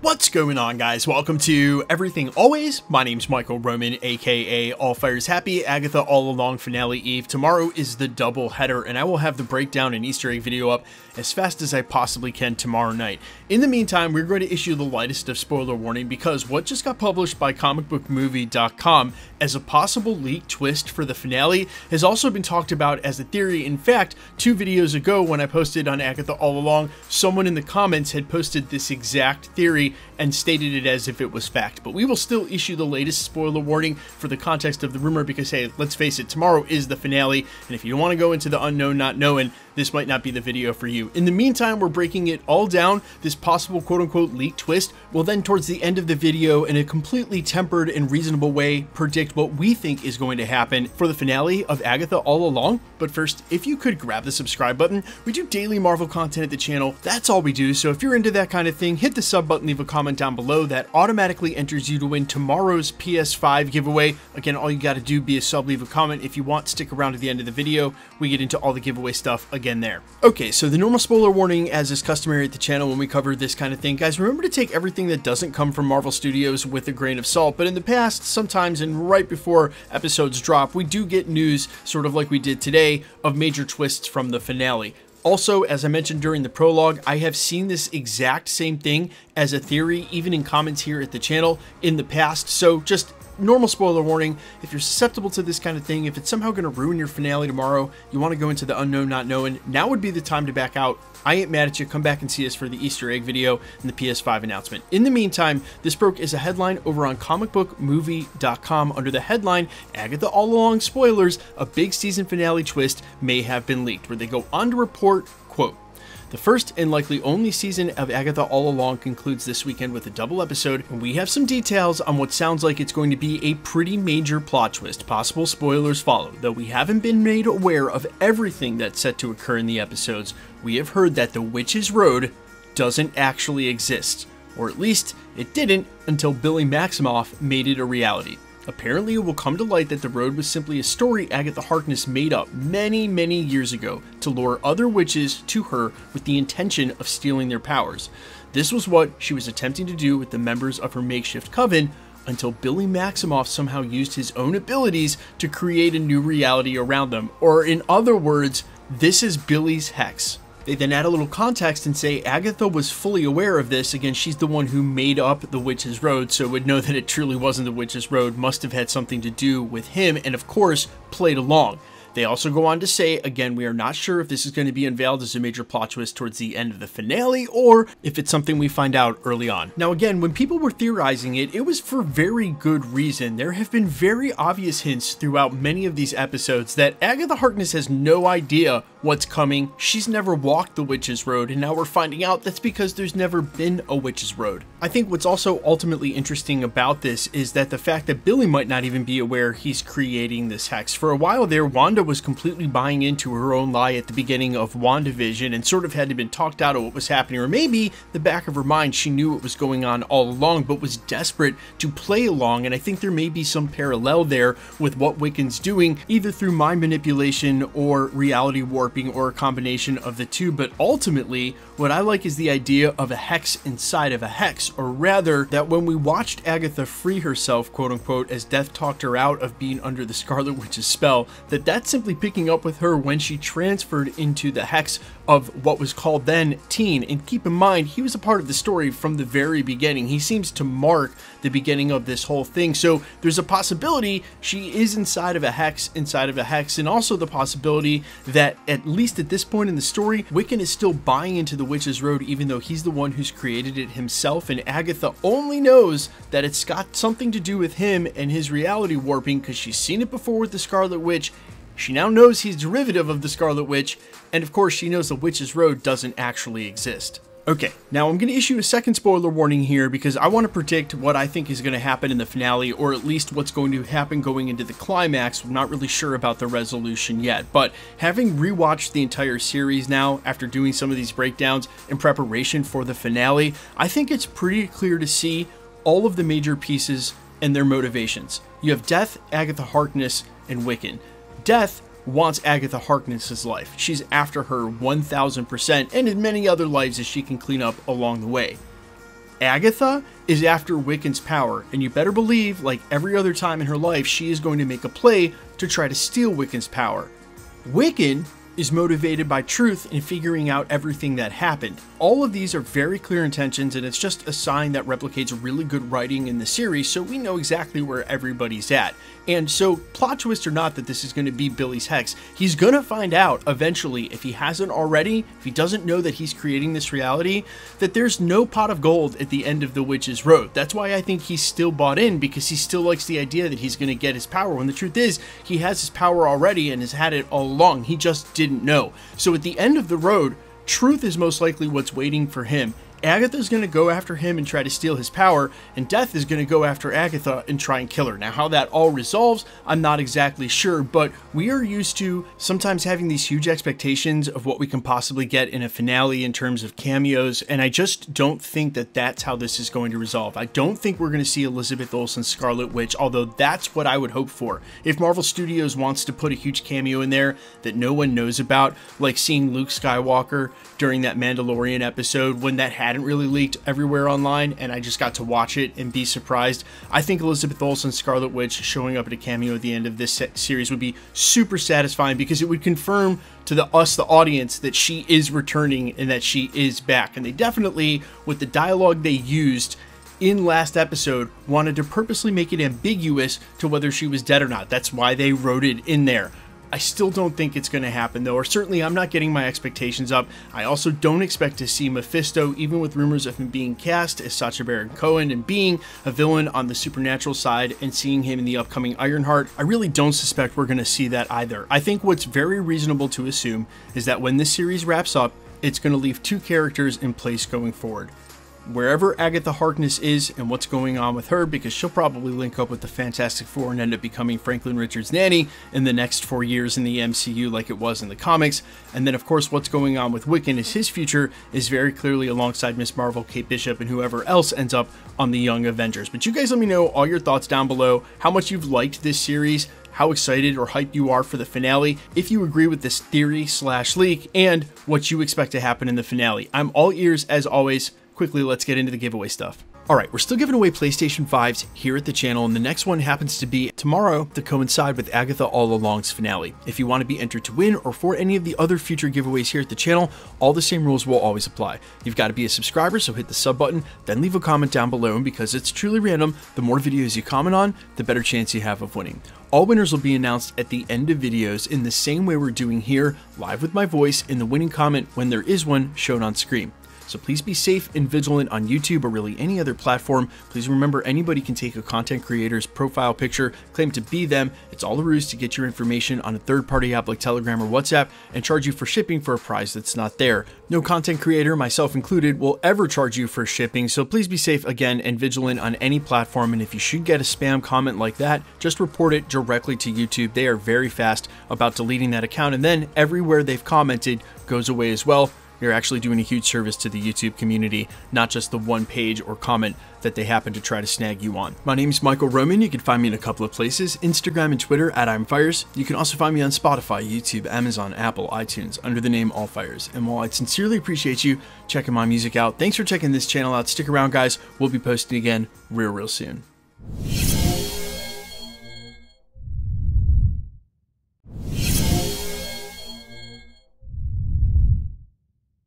What's going on, guys? Welcome to Everything Always. My name's Michael Roman, aka All Fires Happy. Agatha All Along Finale Eve. Tomorrow is the double header, and I will have the breakdown and Easter egg video up as fast as I possibly can tomorrow night. In the meantime, we're going to issue the lightest of spoiler warning because what just got published by comicbookmovie.com as a possible leak twist for the finale has also been talked about as a theory. In fact, 2 videos ago when I posted on Agatha All Along, someone in the comments had posted this exact theory and stated it as if it was fact. But we will still issue the latest spoiler warning for the context of the rumor because, hey, let's face it, tomorrow is the finale, and if you don't want to go into the unknown not knowing, this might not be the video for you. In the meantime, we're breaking it all down. This possible quote-unquote leak twist will then, towards the end of the video, in a completely tempered and reasonable way, predict what we think is going to happen for the finale of Agatha All Along. But first, if you could grab the subscribe button. We do daily Marvel content at the channel. That's all we do. So if you're into that kind of thing, hit the sub button, leave a comment down below. That automatically enters you to win tomorrow's PS5 giveaway. Again, all you got to do, be a sub, leave a comment. If you want, stick around to the end of the video. We get into all the giveaway stuff again there. Okay, so the normal spoiler warning, as is customary at the channel when we cover this kind of thing. Guys, remember to take everything that doesn't come from Marvel Studios with a grain of salt. But in the past, sometimes, and right before episodes drop, we do get news, sort of like we did today, of major twists from the finale. Also, as I mentioned during the prologue, I have seen this exact same thing as a theory, even in comments here at the channel in the past. So just normal spoiler warning, if you're susceptible to this kind of thing, if it's somehow going to ruin your finale tomorrow, you want to go into the unknown not knowing, now would be the time to back out. I ain't mad at you. Come back and see us for the Easter egg video and the PS5 announcement. In the meantime, this broke as a headline over on comicbookmovie.com under the headline, Agatha All Along spoilers, a big season finale twist may have been leaked, where they go on to report, quote, "The first and likely only season of Agatha All Along concludes this weekend with a double episode, and we have some details on what sounds like it's going to be a pretty major plot twist. Possible spoilers follow, though we haven't been made aware of everything that's set to occur in the episodes. We have heard that the Witch's Road doesn't actually exist, or at least it didn't until Billy Maximoff made it a reality. Apparently, it will come to light that the road was simply a story Agatha Harkness made up many years ago to lure other witches to her with the intention of stealing their powers. This was what she was attempting to do with the members of her makeshift coven until Billy Maximoff somehow used his own abilities to create a new reality around them. Or in other words, this is Billy's hex." They then add a little context and say Agatha was fully aware of this. Again, she's the one who made up the Witch's Road, so would know that it truly wasn't the Witch's Road, must have had something to do with him, and of course, played along. They also go on to say, again, we are not sure if this is going to be unveiled as a major plot twist towards the end of the finale, or if it's something we find out early on. Now again, when people were theorizing it, it was for very good reason. There have been very obvious hints throughout many of these episodes that Agatha Harkness has no idea what's coming. She's never walked the Witch's Road, and now we're finding out that's because there's never been a Witch's Road. I think what's also ultimately interesting about this is that the fact that Billy might not even be aware he's creating this hex. For a while there, Wanda was completely buying into her own lie at the beginning of WandaVision and sort of had been talked out of what was happening, or maybe the back of her mind she knew what was going on all along but was desperate to play along. And I think there may be some parallel there with what Wiccan's doing, either through mind manipulation or reality warping, or a combination of the two. But ultimately, what I like is the idea of a hex inside of a hex, or rather that when we watched Agatha free herself, quote unquote, as Death talked her out of being under the Scarlet Witch's spell, that's simply picking up with her when she transferred into the hex of what was called then Teen. And keep in mind, he was a part of the story from the very beginning. He seems to mark the beginning of this whole thing. So there's a possibility she is inside of a hex, and also the possibility that at least at this point in the story, Wiccan is still buying into the Witch's Road, even though he's the one who's created it himself, and Agatha only knows that it's got something to do with him and his reality warping because she's seen it before with the Scarlet Witch. She now knows he's derivative of the Scarlet Witch, and of course she knows the Witch's Road doesn't actually exist. Okay, now I'm going to issue a second spoiler warning here because I want to predict what I think is going to happen in the finale, or at least what's going to happen going into the climax. I'm not really sure about the resolution yet, but having rewatched the entire series now after doing some of these breakdowns in preparation for the finale, I think it's pretty clear to see all of the major pieces and their motivations. You have Death, Agatha Harkness, and Wiccan. Death wants Agatha Harkness's life. She's after her 1000%, and in many other lives as she can clean up along the way. Agatha is after Wiccan's power, and you better believe, like every other time in her life, she is going to make a play to try to steal Wiccan's power. Wiccan is motivated by truth in figuring out everything that happened. All of these are very clear intentions, and it's just a sign that replicates really good writing in the series, so we know exactly where everybody's at. And so, plot twist or not that this is going to be Billy's hex, he's going to find out eventually, if he hasn't already, if he doesn't know that he's creating this reality, that there's no pot of gold at the end of the Witch's Road. That's why I think he's still bought in, because he still likes the idea that he's going to get his power, when the truth is, he has his power already and has had it all along. He just didn't know. So at the end of the road, truth is most likely what's waiting for him. Agatha's going to go after him and try to steal his power, and Death is going to go after Agatha and try and kill her. Now, how that all resolves, I'm not exactly sure, but we are used to sometimes having these huge expectations of what we can possibly get in a finale in terms of cameos, and I just don't think that that's how this is going to resolve. I don't think we're going to see Elizabeth Olsen's Scarlet Witch, although that's what I would hope for. If Marvel Studios wants to put a huge cameo in there that no one knows about, like seeing Luke Skywalker during that Mandalorian episode when that hadn't really leaked everywhere online and I just got to watch it and be surprised. I think Elizabeth Olsen's Scarlet Witch showing up at a cameo at the end of this series would be super satisfying, because it would confirm to the audience, that she is returning and that she is back. And they definitely, with the dialogue they used in last episode, wanted to purposely make it ambiguous to whether she was dead or not. That's why they wrote it in there. I still don't think it's going to happen though, or certainly I'm not getting my expectations up. I also don't expect to see Mephisto, even with rumors of him being cast as Sacha Baron Cohen and being a villain on the supernatural side, and seeing him in the upcoming Ironheart. I really don't suspect we're going to see that either. I think what's very reasonable to assume is that when this series wraps up, it's going to leave two characters in place going forward. Wherever Agatha Harkness is and what's going on with her, because she'll probably link up with the Fantastic Four and end up becoming Franklin Richards' nanny in the next 4 years in the MCU like it was in the comics. And then of course what's going on with Wiccan, is his future is very clearly alongside Miss Marvel, Kate Bishop, and whoever else ends up on the Young Avengers. But you guys let me know all your thoughts down below, how much you've liked this series, how excited or hyped you are for the finale, if you agree with this theory / leak, and what you expect to happen in the finale. I'm all ears as always. Quickly, let's get into the giveaway stuff. Alright, we're still giving away PlayStation 5s here at the channel, and the next one happens to be tomorrow to coincide with Agatha All Along's finale. If you want to be entered to win, or for any of the other future giveaways here at the channel, all the same rules will always apply. You've got to be a subscriber, so hit the sub button, then leave a comment down below, and because it's truly random, the more videos you comment on, the better chance you have of winning. All winners will be announced at the end of videos in the same way we're doing here, live with my voice, in the winning comment when there is one shown on screen. So please be safe and vigilant on YouTube or really any other platform. Please remember, anybody can take a content creator's profile picture, claim to be them. It's all a ruse to get your information on a third-party app like Telegram or WhatsApp and charge you for shipping for a price that's not there. No content creator, myself included, will ever charge you for shipping, so please be safe again and vigilant on any platform. And if you should get a spam comment like that, just report it directly to YouTube. They are very fast about deleting that account, and then everywhere they've commented goes away as well. You're actually doing a huge service to the YouTube community, not just the one page or comment that they happen to try to snag you on. My name is Michael Roman. You can find me in a couple of places, Instagram and Twitter at I'mFires. You can also find me on Spotify, YouTube, Amazon, Apple, iTunes, under the name AllFires. And while I'd sincerely appreciate you checking my music out, thanks for checking this channel out. Stick around, guys. We'll be posting again real soon.